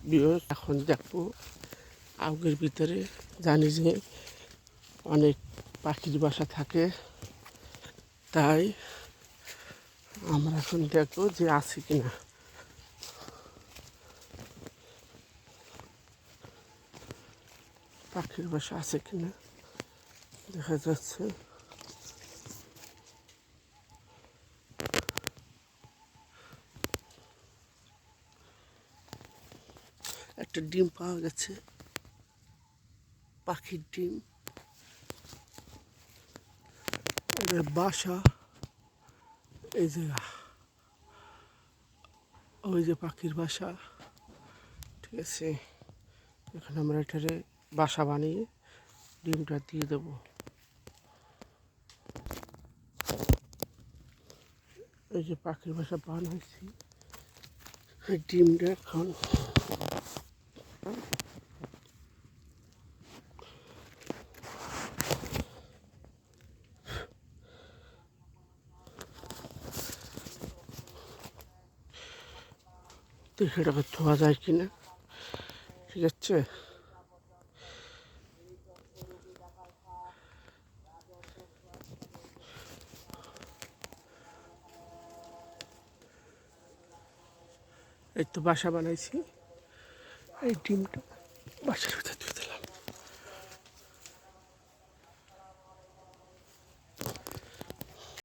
Viewers, এখন দেখো আউগের ভিতরে। জানি যে অনেক পাখির বাসা থাকে, তাই আমরা এখন দেখবো যে আছে কিনা। পাখির বাসা আছে কিনা দেখা যাচ্ছে। একটা ডিম পাওয়া গেছে, পাখির ডিম। এদের বাসা এই যে, ওই যে পাখির বাসা, ঠিক আছে। এখানে আমরা এটারে বাসা বানিয়ে ডিমটা দিয়ে দেব। এই যে পাখির বাসা বানাইছি, এই ডিমটা এখন দেখে এটাকে ধোয়া যায় কিনা, ঠিক আছে। এই তো বাসা বানাইছি, এই ডিমটা বাসার ভিতরে